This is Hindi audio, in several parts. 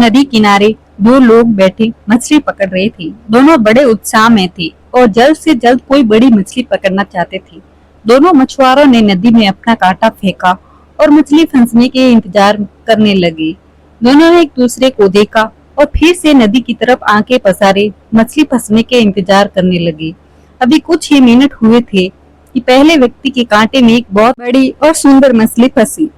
नदी किनारे दो लोग बैठे मछली पकड़ रहे थे। दोनों बड़े उत्साह में थे और जल्द से जल्द कोई बड़ी मछली पकड़ना चाहते थे। दोनों मछुआरों ने नदी में अपना कांटा फेंका और मछली फंसने के इंतजार करने लगे। दोनों ने एक दूसरे को देखा और फिर से नदी की तरफ आंखें पसारे मछली फंसने के इंतजार करने लगे। अभी कुछ ही मिनट हुए थे कि पहले व्यक्ति के कांटे में एक बहुत बड़ी और सुंदर मछली फंसी।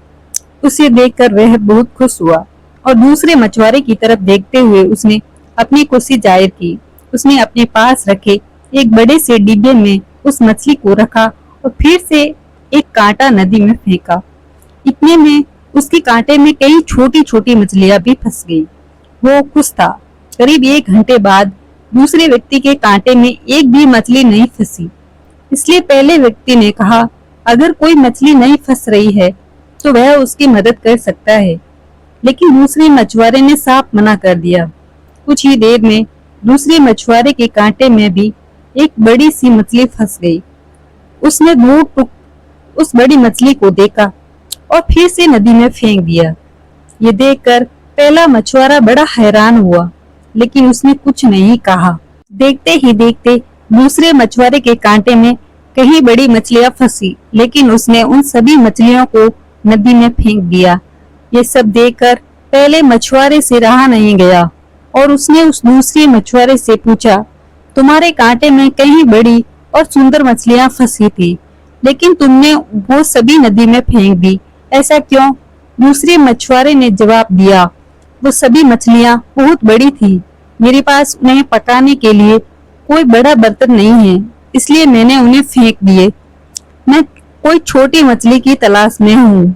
उसे देखकर वह बहुत खुश हुआ और दूसरे मछुआरे की तरफ देखते हुए उसने अपनी खुशी जाहिर की। उसने अपने पास रखे एक बड़े से डिब्बे में उस मछली को रखा और फिर से एक कांटा नदी में फेंका। इतने में उसके कांटे में कई छोटी छोटी मछलियां भी फंस गई। वो खुश था। करीब 1 घंटे बाद दूसरे व्यक्ति के कांटे में एक भी मछली नहीं फंसी। इसलिए पहले व्यक्ति ने कहा, अगर कोई मछली नहीं फंस रही है तो वह उसकी मदद कर सकता है, लेकिन दूसरे मछुआरे ने साफ मना कर दिया। कुछ ही देर में दूसरे मछुआरे के कांटे में भी एक बड़ी सी मछली फंस गई। उसने दूर टुक उस बड़ी मछली को देखा और फिर से नदी में फेंक दिया। ये देखकर पहला मछुआरा बड़ा हैरान हुआ, लेकिन उसने कुछ नहीं कहा। देखते ही देखते दूसरे मछुआरे के कांटे में कई बड़ी मछलियां फंसी, लेकिन उसने उन सभी मछलियों को नदी में फेंक दिया। ये सब देखकर पहले मछुआरे से रहा नहीं गया और उसने उस दूसरे मछुआरे से पूछा, तुम्हारे कांटे में कई बड़ी और सुंदर मछलियां फंसी थी, लेकिन तुमने वो सभी नदी में फेंक दी, ऐसा क्यों? दूसरे मछुआरे ने जवाब दिया, वो सभी मछलियां बहुत बड़ी थी। मेरे पास उन्हें पकाने के लिए कोई बड़ा बर्तन नहीं है, इसलिए मैंने उन्हें फेंक दिए। मैं कोई छोटी मछली की तलाश में हूँ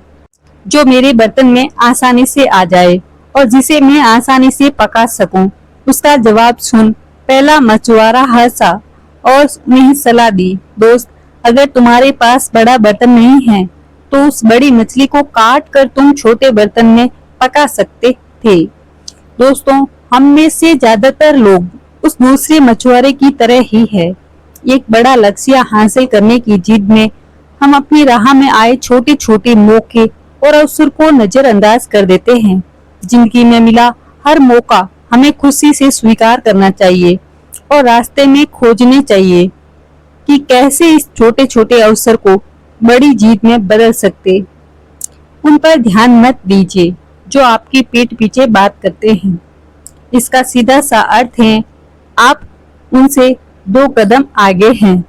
जो मेरे बर्तन में आसानी से आ जाए और जिसे मैं आसानी से पका सकूं। उसका जवाब सुन पहला मछुआरा हंसा और उन्हें सलाह दी, दोस्त, अगर तुम्हारे पास बड़ा बर्तन नहीं है तो उस बड़ी मछली को काट कर तुम छोटे बर्तन में पका सकते थे। दोस्तों, हम में से ज्यादातर लोग उस दूसरे मछुआरे की तरह ही है। एक बड़ा लक्ष्य हासिल करने की जिद में हम अपनी राह में आए छोटे छोटे मौके और अवसर को नजरअंदाज कर देते हैं। जिंदगी में मिला हर मौका हमें खुशी से स्वीकार करना चाहिए और रास्ते में खोजने चाहिए कि कैसे इस छोटे छोटे अवसर को बड़ी जीत में बदल सकते। उन पर ध्यान मत दीजिए जो आपकी पीठ पीछे बात करते हैं। इसका सीधा सा अर्थ है आप उनसे 2 कदम आगे हैं।